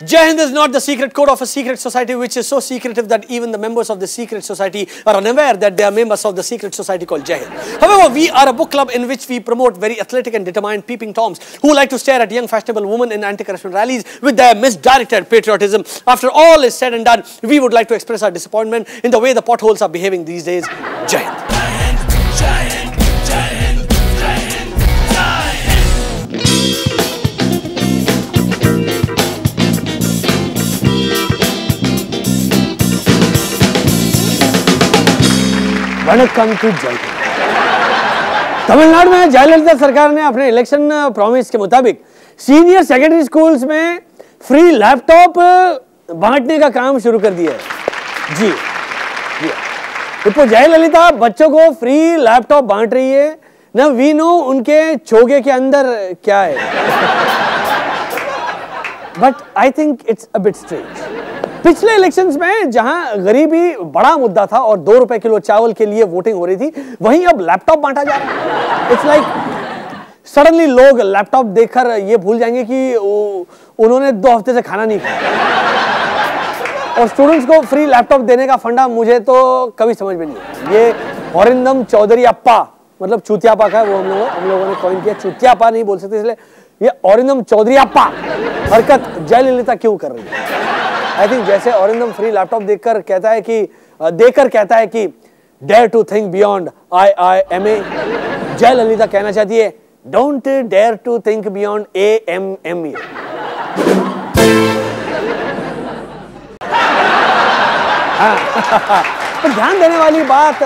Jai Hind is not the secret code of a secret society which is so secretive that even the members of the secret society are unaware that they are members of the secret society called Jai Hind. However, we are a book club in which we promote very athletic and determined peeping toms who like to stare at young fashionable women in anti-corruption rallies with their misdirected patriotism. After all is said and done, we would like to express our disappointment in the way the potholes are behaving these days. Jai Hind. Vanakkam to Jai Hind. Tamil Nadu में जयललिता सरकार ने अपने election promise के मुताबिक senior secondary schools में free laptop बांटने का काम शुरू कर दिया है। जी तो जयललिता बच्चों को फ्री लैपटॉप बांट रही है ना। वी नो उनके चोगे के अंदर क्या है, but I think it's a bit strange. पिछले इलेक्शंस में जहां गरीबी बड़ा मुद्दा था और 2 रुपए किलो चावल के लिए वोटिंग हो रही थी, वहीं अब लैपटॉप बांटा जा रहा है। इट्स लाइक सडनली लोग लैपटॉप देखकर ये भूल जाएंगे कि उन्होंने 2 हफ्ते से खाना नहीं खाया। और स्टूडेंट्स को फ्री लैपटॉप देने का फंडा मुझे तो कभी समझ में नहीं आया। ये औरिंदम चौधरी अप्पा, मतलब चूतियापा का, वो हम लोगों ने कॉइन किया। चूतियापा नहीं बोल सकते, इसलिए ये औरिंदम चौधरी अप्पा हरकत जयललिता क्यों कर रही है? आई थिंक जैसे औरिंदम फ्री लैपटॉप देकर कहता है कि dare to think beyond IIMA, Jayalalithaa कहना चाहती है don't dare to think beyond AMMA। तो ध्यान देने वाली बात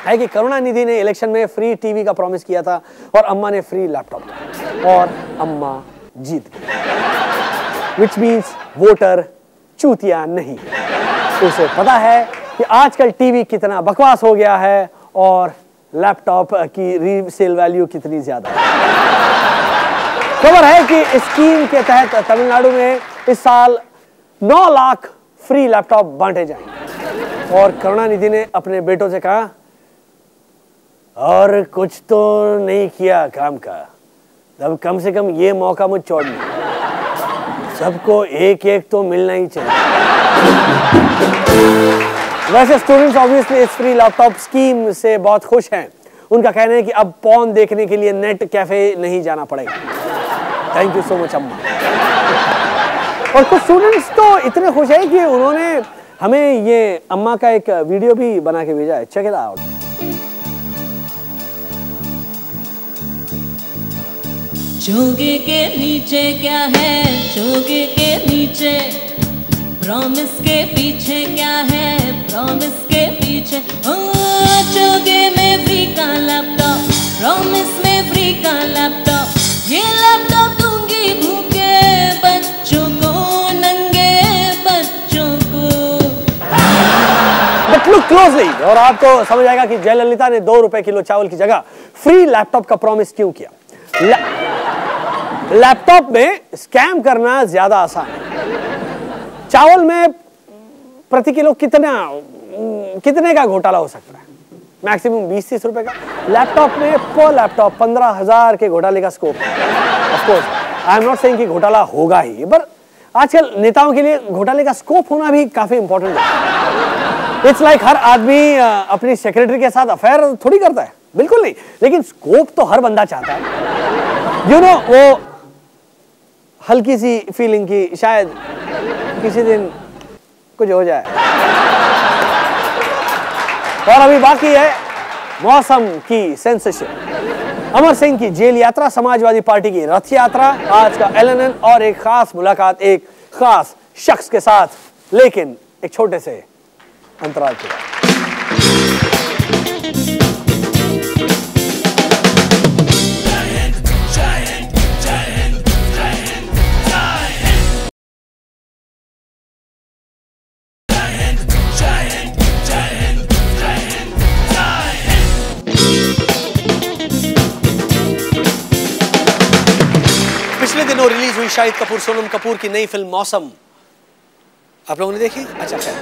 है कि करुणानिधि ने इलेक्शन में फ्री टीवी का प्रॉमिस किया था और अम्मा ने फ्री लैपटॉप का, और अम्मा जीत गई। विच मीन्स वोटर चूतिया नहीं, उसे पता है कि आजकल टीवी कितना बकवास हो गया है और लैपटॉप की रीसेल वैल्यू कितनी ज्यादा है। खबर है कि इस स्कीम के तहत तमिलनाडु में इस साल 9 लाख फ्री लैपटॉप बांटे जाएंगे। और करुणानिधि ने अपने बेटों से कहा, और कुछ तो नहीं किया काम का, तब कम से कम ये मौका मुझ छोड़ना, सबको एक एक तो मिलना ही चाहिए। वैसे स्टूडेंट्स ऑब्वियसली इस फ्री लैपटॉप स्कीम से बहुत खुश हैं। उनका कहना है कि अब पॉर्न देखने के लिए नेट कैफे नहीं जाना पड़ेगा। थैंक यू सो मच अम्मा। और कुछ स्टूडेंट्स तो इतने खुश हैं कि उन्होंने हमें ये अम्मा का एक वीडियो भी बना के भेजा है। Check it out. चोगे के नीचे क्या है, चोगे के नीचे प्रॉमिस के पीछे क्या है, प्रॉमिस के पीछे चोगे में फ्री का लैपटॉप, प्रॉमिस में फ्री का लैपटॉप। ये लैपटॉप दूंगी भूखे बच्चों को, नंगे बच्चों को। बट लुक क्लोजली और आपको समझ आएगा कि जयललिता ने 2 रुपए किलो चावल की जगह फ्री लैपटॉप का प्रॉमिस क्यों किया। लैपटॉप में स्कैम करना ज्यादा आसान है। चावल में प्रति किलो कितने का घोटाला हो सकता है? मैक्सिमम 20-30 रुपए का। लैपटॉप में पर लैपटॉप 15,000 के घोटाले का स्कोप है। Of course I am not saying कि घोटाला होगा ही, पर आजकल नेताओं के लिए घोटाले का स्कोप होना भी काफी इंपॉर्टेंट है। इट्स लाइक हर आदमी अपनी सेक्रेटरी के साथ अफेयर थोड़ी करता है, बिल्कुल नहीं, लेकिन स्कोप तो हर बंदा चाहता है। यू नो, वो हल्की सी फीलिंग की शायद किसी दिन कुछ हो जाए। और अभी बाकी है मौसम की सेंसेशन। अमर सिंह की जेल यात्रा, समाजवादी पार्टी की रथ यात्रा, आज का LNN और एक खास मुलाकात एक खास शख्स के साथ, लेकिन एक छोटे से अंतराल के बाद। पिछले दिनों रिलीज हुई शाहिद कपूर सोनम कपूर की नई फिल्म मौसम आप लोगों ने देखी? अच्छा खैर,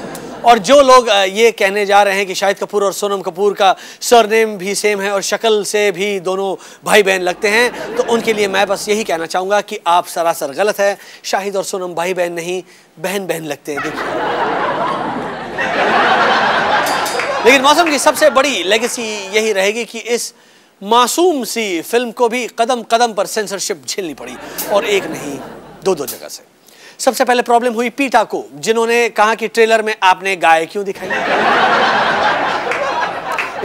और जो लोग ये कहने जा रहे हैं कि शाहिद कपूर और सोनम कपूर का सरनेम भी सेम है और शक्ल से भी दोनों भाई बहन लगते हैं, तो उनके लिए मैं बस यही कहना चाहूँगा कि आप सरासर गलत है। शाहिद और सोनम भाई बहन नहीं, बहन बहन लगते हैं। देखिए, लेकिन मौसम की सबसे बड़ी लेगेसी यही रहेगी कि इस मासूम सी फिल्म को भी कदम कदम पर सेंसरशिप झेलनी पड़ी, और एक नहीं दो जगह से। सबसे पहले प्रॉब्लम हुई पीटा को, जिन्होंने कहा कि ट्रेलर में आपने गाय क्यों दिखाई।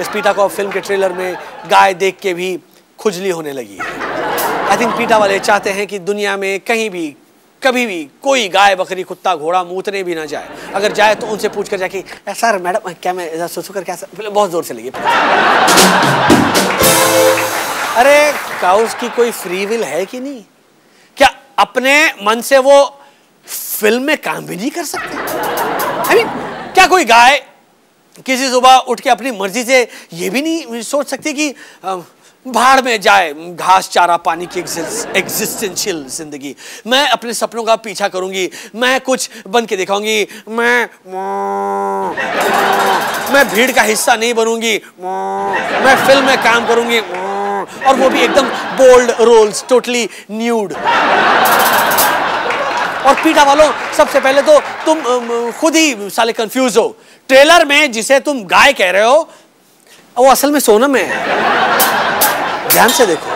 इस पीटा को फिल्म के ट्रेलर में गाय देख के भी खुजली होने लगी है। आई थिंक पीटा वाले चाहते हैं कि दुनिया में कहीं भी कभी भी कोई गाय बकरी कुत्ता घोड़ा मूतने भी ना जाए। अगर जाए तो उनसे पूछ कर जाके सर मैडम क्या मैं सुसु कर क्या बहुत जोर से लगी। अरे काउस की कोई फ्री विल है कि नहीं? क्या अपने मन से वो फिल्म में काम भी नहीं कर सकते? I mean, क्या कोई गाय किसी सुबह उठ के अपनी मर्जी से ये भी नहीं सोच सकती कि भाड़ में जाए घास चारा पानी की एग्जिस्टेंशियल जिंदगी, मैं अपने सपनों का पीछा करूंगी, मैं कुछ बन के दिखाऊंगी, मैं भीड़ का हिस्सा नहीं बनूंगी, मैं फिल्म में काम करूंगी, और वो भी एकदम बोल्ड रोल्स, टोटली न्यूड। और पीटा वालों, सबसे पहले तो तुम खुद ही साले कंफ्यूज हो। ट्रेलर में जिसे तुम गाय कह रहे हो वो असल में सोनम है। ध्यान से देखो।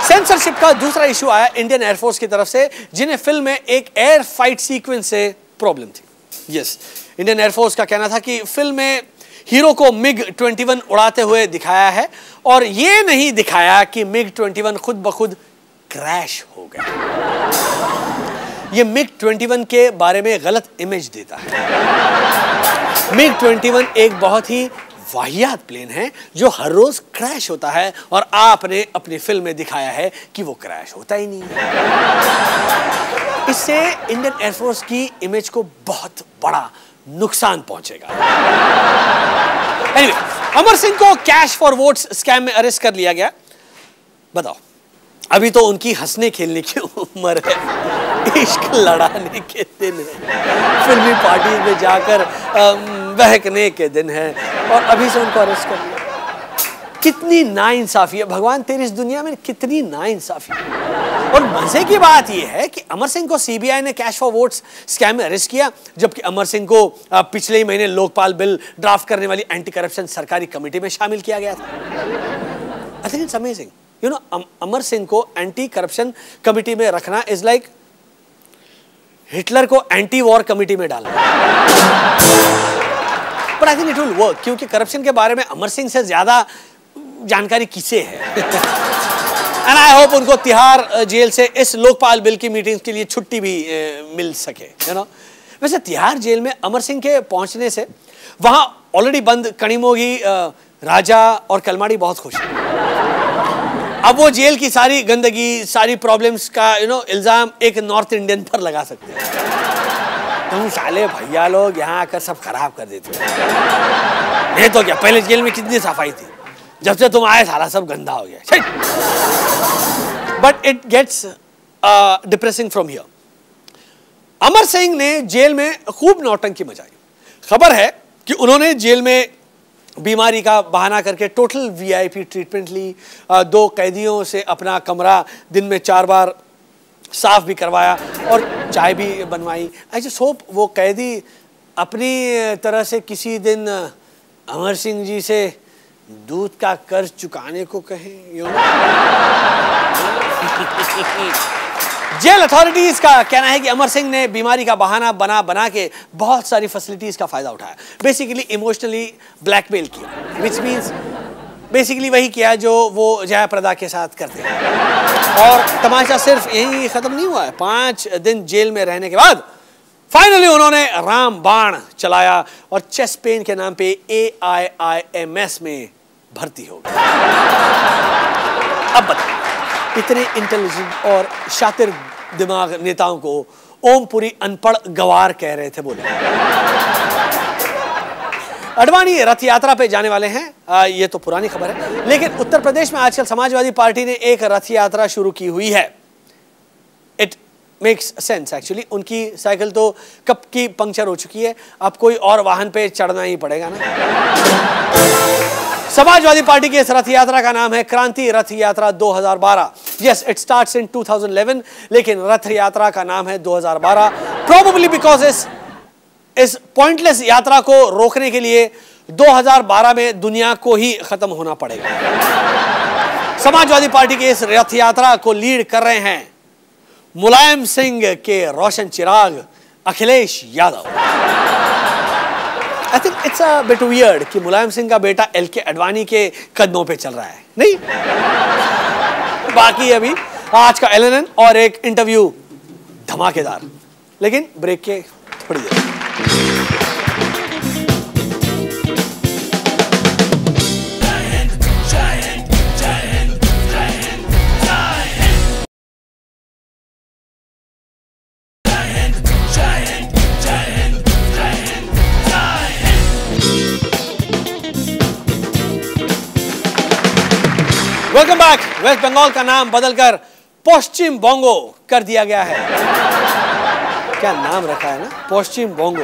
सेंसरशिप का दूसरा इशू आया इंडियन एयरफोर्स की तरफ से, जिन्हें फिल्म में एक एयर फाइट सीक्वेंस से प्रॉब्लम थी। यस, इंडियन एयरफोर्स का कहना था कि फिल्म में हीरो को MiG-21 उड़ाते हुए दिखाया है, और ये नहीं दिखाया कि MiG-21 खुद ब खुद क्रैश हो गया। ये MiG-21 के बारे में गलत इमेज देता है। MiG-21 एक बहुत ही वाहियात प्लेन है जो हर रोज क्रैश होता है, और आपने अपनी फिल्म में दिखाया है कि वो क्रैश होता ही नहीं है। इससे इंडियन एयरफोर्स की इमेज को बहुत बड़ा नुकसान पहुंचेगा। Anyway, अमर सिंह को कैश फॉर वोट्स स्कैम में अरेस्ट कर लिया गया। बताओ, अभी तो उनकी हंसने खेलने की उम्र है, इश्क लड़ाने के दिन है, फिल्मी पार्टी में जाकर बहकने के दिन है, और अभी से उनको अरेस्ट कर लिया। कितनी नाइंसाफी है भगवान तेरी इस दुनिया में, कितनी नाइंसाफी है। और मजे की बात यह है कि अमर सिंह को सीबीआई ने कैश फॉर वोट्स स्कैम में अरेस्ट किया, जबकि अमर सिंह को पिछले ही महीने लोकपाल बिल ड्राफ्ट करने वाली एंटी करप्शन सरकारी कमेटी में शामिल किया गया था। I think it's amazing, you know, Amar Singh को एंटी करप्शन कमेटी में रखना इज लाइक हिटलर को एंटी वॉर कमेटी में डालना। पर I think it will work, क्योंकि करप्शन के बारे में अमर सिंह से ज्यादा जानकारी किसे है। एंड आई होप उनको तिहाड़ जेल से इस लोकपाल बिल की मीटिंग्स के लिए छुट्टी भी मिल सके, यू नो। वैसे तिहाड़ जेल में अमर सिंह के पहुंचने से वहां ऑलरेडी बंद कणिमोगी, राजा और कलमाड़ी बहुत खुश हैं। अब वो जेल की सारी गंदगी, सारी प्रॉब्लम्स का इल्जाम एक नॉर्थ इंडियन पर लगा सकते हैं। तुम साले भैया लोग यहाँ आकर सब खराब कर देते हो। नहीं तो क्या, पहले जेल में कितनी सफाई थी, जब से तुम आए सारा सब गंदा हो गया। But it gets depressing from here. Amar Singh ने जेल में खूब नौटंकी मचाई। खबर है कि उन्होंने जेल में बीमारी का बहाना करके टोटल वीआईपी ट्रीटमेंट ली, 2 कैदियों से अपना कमरा दिन में 4 बार साफ भी करवाया और चाय भी बनवाई। आई जस्ट होप वो कैदी अपनी तरह से किसी दिन अमर सिंह जी से दूध का कर्ज चुकाने को कहें। जेल अथॉरिटीज का कहना है कि अमर सिंह ने बीमारी का बहाना बना के बहुत सारी फैसिलिटीज का फायदा उठाया, बेसिकली इमोशनली ब्लैकमेल किया, विच मीन्स बेसिकली वही किया जो वो जयाप्रदा के साथ करते हैं। और तमाशा सिर्फ यही खत्म नहीं हुआ है। 5 दिन जेल में रहने के बाद फाइनली उन्होंने राम बाण चलाया और चेस्ट पेन के नाम पे AIIMS में भर्ती हो गए। अब बताइए, इतने इंटेलिजेंट और शातिर दिमाग नेताओं को ओमपुरी अनपढ़ गवार कह रहे थे। बोले अडवाणी रथ यात्रा पे जाने वाले हैं, ये तो पुरानी खबर है, लेकिन उत्तर प्रदेश में आजकल समाजवादी पार्टी ने एक रथ यात्रा शुरू की हुई है। It makes sense actually. उनकी साइकिल तो कब की पंक्चर हो चुकी है, अब कोई और वाहन पे चढ़ना ही पड़ेगा ना। समाजवादी पार्टी की इस रथ यात्रा का नाम है क्रांति रथ यात्रा 2012। यस, इट स्टार्ट्स इन 2011, लेकिन रथ यात्रा का नाम है 2012 प्रोबेबली बिकॉज इस पॉइंटलेस यात्रा को रोकने के लिए 2012 में दुनिया को ही खत्म होना पड़ेगा। समाजवादी पार्टी की इस रथ यात्रा को लीड कर रहे हैं मुलायम सिंह के रोशन चिराग Akhilesh Yadav. I think it's a bit weird कि मुलायम सिंह का बेटा एलके अडवाणी के कदमों पे चल रहा है, नहीं? बाकी अभी आज का एलएनएन और एक इंटरव्यू धमाकेदार, लेकिन ब्रेक के थोड़ी देर। Welcome back. वेस्ट बंगाल का नाम बदलकर पश्चिम बोंगो कर दिया गया है। क्या नाम रखा है ना, पश्चिम बोंगो।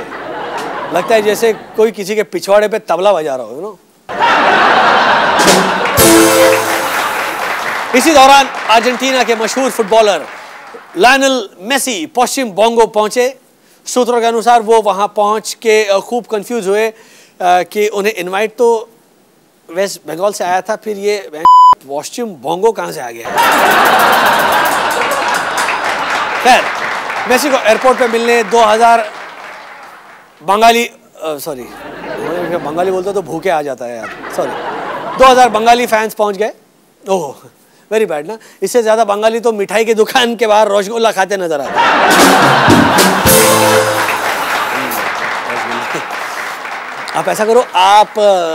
लगता है जैसे कोई किसी के पिछवाड़े पे तबला बजा रहा हो, नो? इसी दौरान अर्जेंटीना के मशहूर फुटबॉलर लायनल मेसी पश्चिम बोंगो पहुंचे। सूत्रों के अनुसार वो वहां पहुंच के खूब कंफ्यूज हुए कि उन्हें इनवाइट तो वेस्ट बंगाल से आया था, फिर ये पश्चिम बोंगो कहां से आ गया। खैर, मेसी को एयरपोर्ट पे मिलने 2000 बंगाली सॉरी बंगाली बोलते तो भूखे आ जाता है यार, सॉरी 2000 बंगाली फैंस पहुंच गए। ओह वेरी बैड ना। इससे ज्यादा बंगाली तो मिठाई की दुकान के बाहर रसगुल्ला खाते नजर आते। आप ऐसा करो, आप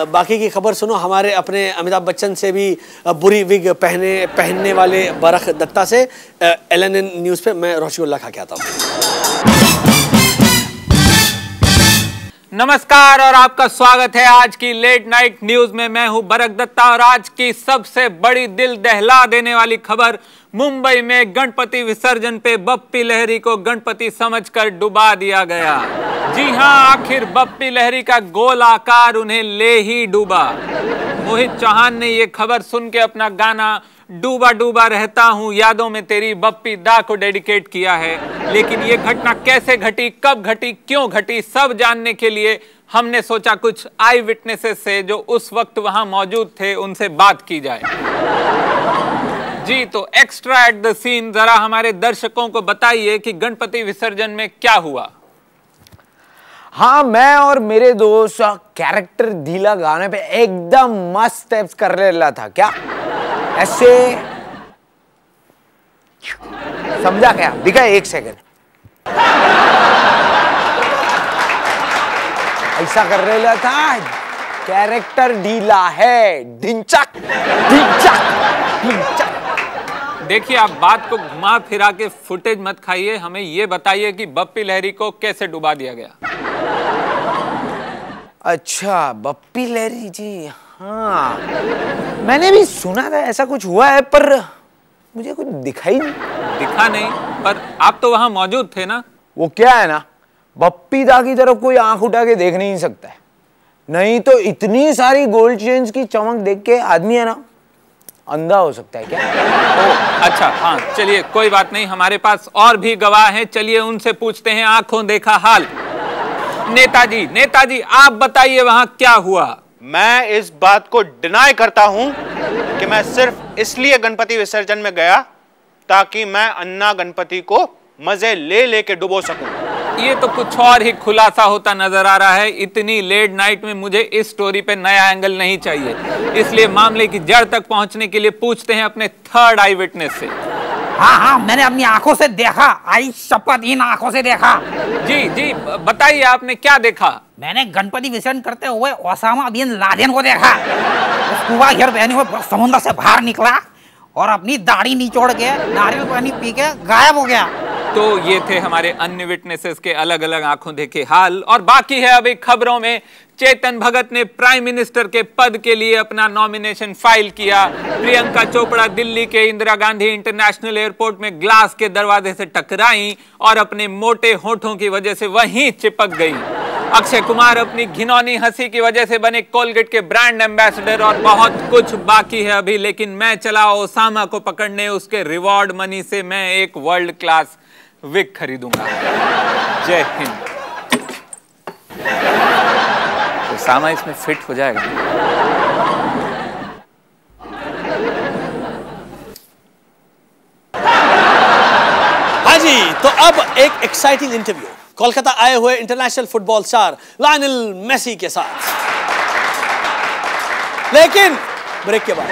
बाकी की खबर सुनो हमारे अपने अमिताभ बच्चन से भी बुरी विग पहनने वाले बरख दत्ता से। एलएनएन न्यूज़ पे मैं रसगुल्ला खा के आता हूँ। नमस्कार और आपका स्वागत है आज की लेट नाइट न्यूज में। मैं हूं बरक दत्ता और आज की सबसे बड़ी दिल दहला देने वाली खबर, मुंबई में गणपति विसर्जन पे बप्पी लहरी को गणपति समझकर डुबा दिया गया। जी हां, आखिर बप्पी लहरी का गोल आकार उन्हें ले ही डूबा। मोहित चौहान ने ये खबर सुन के अपना गाना डूबा डूबा रहता हूं यादों में तेरी बप्पी दा को डेडिकेट किया है। लेकिन ये घटना कैसे घटी, कब घटी, क्यों घटी, सब जानने के लिए हमने सोचा कुछ आई विटनेसेस से जो उस वक्त वहां मौजूद थे उनसे बात की जाए। जी तो एक्स्ट्रा एट द सीन, जरा हमारे दर्शकों को बताइए कि गणपति विसर्जन में क्या हुआ। हाँ, मैं और मेरे दोस्त कैरेक्टर ढीला गाने पे एकदम मस्त स्टेप्स कर रहा था। क्या ऐसे समझा क्या? दिखा 1 सेकंड ऐसा कर रहा था। कैरेक्टर ढीला है, ढिंचक ढिंचक ढिंचक। देखिए, आप बात को घुमा फिरा के फुटेज मत खाइए, हमें ये बताइए कि बप्पी लहरी को कैसे डुबा दिया गया। अच्छा, बप्पी लहरी जी, हाँ मैंने भी सुना था ऐसा कुछ हुआ है, पर मुझे कुछ दिखाई नहीं। दिखा नहीं, पर आप तो वहां मौजूद थे ना। वो क्या है ना, बप्पी दा की तरफ कोई आंख उठा के देख नहीं सकता है, नहीं तो इतनी सारी गोल्ड चेन्स की चमक देख के आदमी है ना अंधा हो सकता है क्या? अच्छा हाँ, चलिए कोई बात नहीं, हमारे पास और भी गवाह हैं, चलिए उनसे पूछते हैं आंखों देखा हाल। नेताजी आप बताइए वहां क्या हुआ। मैं इस बात को डिनाई करता हूं कि मैं सिर्फ इसलिए गणपति विसर्जन में गया ताकि मैं अन्ना गणपति को मजे ले के डुबो सकूं। ये तो कुछ और ही खुलासा होता नजर आ रहा है। इतनी लेट नाइट में मुझे इस स्टोरी पे नया एंगल नहीं चाहिए, इसलिए मामले की जड़ तक पहुंचने के लिए पूछते हैं अपने थर्ड आई विटनेस से। हाँ, मैंने अपनी आंखों से देखा, आई शपथ इन आंखों से देखा। जी बताइए, आपने क्या देखा? मैंने गणपति विसर्जन करते हुए ओसामा बिन लादेन को देखा। वो स्कूबा गियर पहने हुए समुद्र से बाहर निकला और अपनी दाढ़ी निचोड़ के नारियल पानी पी के गायब हो गया। तो ये थे हमारे अन्य विटनेसेस के अलग अलग आंखों देखे हाल। और बाकी है अभी खबरों में, चेतन भगत ने प्राइम मिनिस्टर के पद के लिए अपना नॉमिनेशन फाइल किया। प्रियंका चोपड़ा दिल्ली के इंदिरा गांधी इंटरनेशनल एयरपोर्ट में ग्लास के दरवाजे से टकराई और अपने मोटे होठों की वजह से वहीं चिपक गई। अक्षय कुमार अपनी घिनौनी हंसी की वजह से बने कोलगेट के ब्रांड एम्बेसडर। और बहुत कुछ बाकी है अभी, लेकिन मैं चला ओसामा को पकड़ने। उसके रिवॉर्ड मनी से मैं एक वर्ल्ड क्लास विग खरीदूंगा। जय हिंद। ओसामा इसमें फिट हो जाएगा। हाँ जी, तो अब एक एक्साइटिंग इंटरव्यू कोलकाता आए हुए international football star Lionel Messi के साथ, लेकिन ब्रेक के बाद।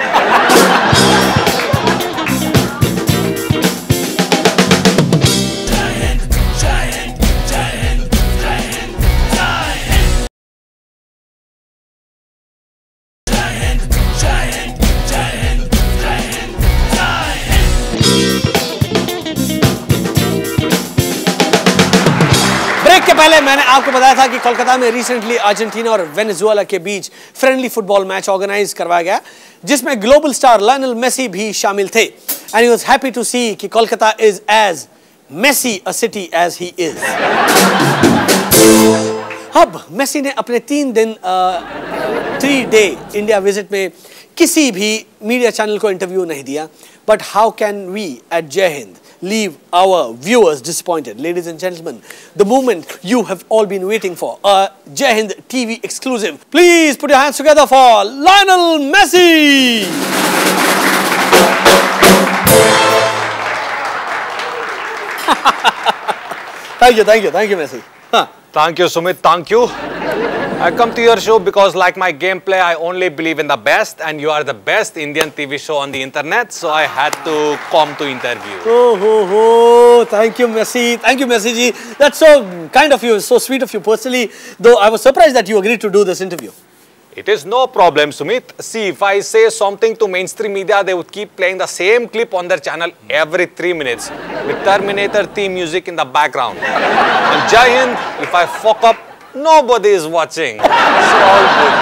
के पहले मैंने आपको बताया था कि कोलकाता में रिसेंटली अर्जेंटीना और वेनेजुएला के बीच फ्रेंडली फुटबॉल मैच ऑर्गेनाइज करवाया गया, जिसमें ग्लोबल स्टार लायनल मेसी भी शामिल थे। And he was happy to see कि Kolkata is as Messi a city as he is. अब मेसी ने अपने 3 डे इंडिया विजिट में किसी भी मीडिया चैनल को इंटरव्यू नहीं दिया। But how can we at Jai Hind leave our viewers disappointed? Ladies and gentlemen, the moment you have all been waiting for, a Jai Hind TV exclusive. Please put your hands together for Lionel Messi. Thank you, Messi. Thank you, Sumit. Thank you. I come to your show because, like my gameplay, I only believe in the best, and you are the best Indian TV show on the internet, so I had to come to interview. Thank you, Messi. Thank you, Messi ji. That's so kind of you, so sweet of you personally. Though I was surprised that you agreed to do this interview. It is no problem, Sumit. See, if I say something to mainstream media, they would keep playing the same clip on their channel every 3 minutes with Terminator theme music in the background. On Jai Hind, if I fuck up, nobody is watching. It's all good.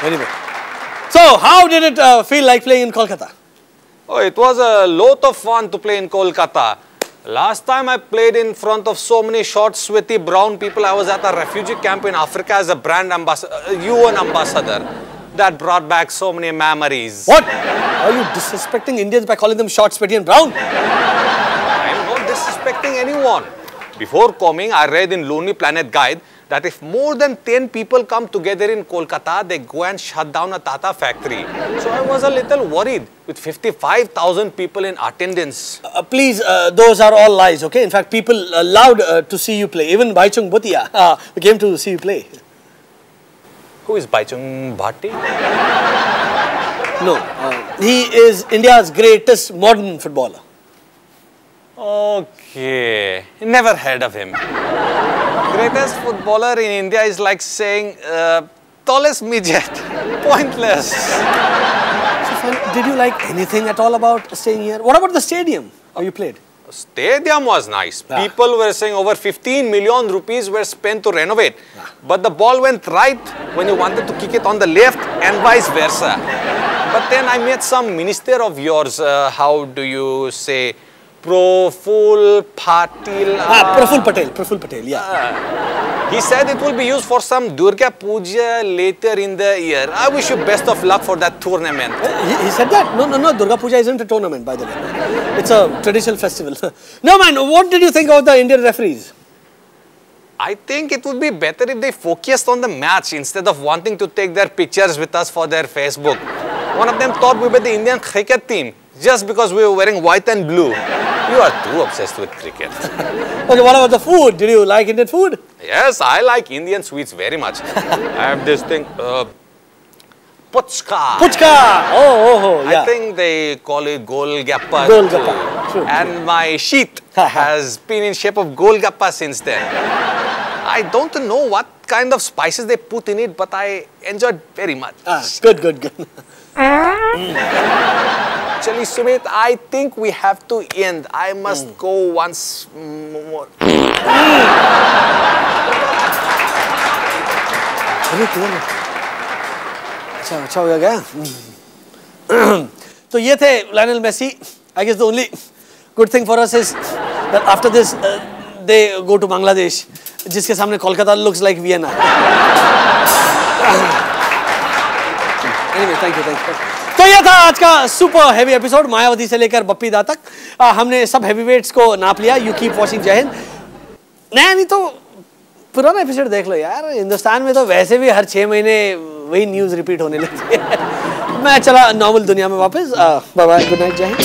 Anyway, so how did it feel like playing in Kolkata? Oh, it was a lot of fun to play in Kolkata. Last time I played in front of so many short, sweaty, brown people. I was at a refugee camp in Africa as a brand ambassador, UN ambassador. That brought back so many memories. What? Are you disrespecting Indians by calling them short, sweaty and brown? I am not disrespecting anyone. Before coming, I read in Lonely Planet Guide that if more than 10 people come together in Kolkata, they go and shut down a Tata factory. So I was a little worried with 55,000 people in attendance. Please, those are all lies, okay? In fact, people loved to see you play. Even Baichung Bhutia came to see you play. Who is Baichung Bhatti? No, he is India's greatest modern footballer. Okay, never heard of him. Greatest footballer in India is like saying tallest midget. Pointless. So, did you like anything at all about staying here? What about the stadium? How you played? Stadium was nice. People were saying over 15 million rupees were spent to renovate. But the ball went right when you wanted to kick it on the left and vice versa. But then I met some minister of yours. How do you say? Praful Patel. Praful Patel, yeah. He said it will be used for some Durga Puja later in the year. I wish you best of luck for that tournament. He said that? No, Durga Puja isn't a tournament, by the way. It's a traditional festival. No, man, what did you think of the Indian referees? I think it would be better if they focused on the match instead of wanting to take their pictures with us for their Facebook. One of them thought we were the Indian cricket team just because we were wearing white and blue. You are too obsessed with cricket. Okay, what about the food? Did you like Indian food? Yes, I like Indian sweets very much. I have this thing, puchka. Puchka! Oh, yeah. I think they call it Golgappa. Golgappa. True. And my sheet has been in shape of Golgappa since then. I don't know what kind of spices they put in it, but I enjoyed very much. Good. Actually, Sumit, I think we have to end. I must go once more. अच्छा हो गया तो ये थे Lionel Messi. I guess the only good thing for us is that after this they go to Bangladesh, जिसके सामने Kolkata looks like Vienna. Anyway, thank you. तो ये था आज का सुपर हैवी एपिसोड, मायावती से लेकर बप्पी दा तक. हमने सब हैवीवेट्स को नाप लिया. You keep watching. जय हिंद. नहीं तो पुराना एपिसोड देख लो यार. हिंदुस्तान में तो वैसे भी हर 6 महीने वही न्यूज रिपीट होने लगती है. मैं चला नॉर्मल दुनिया में वापस. बाय बाय, गुड नाइट, जय हिंद.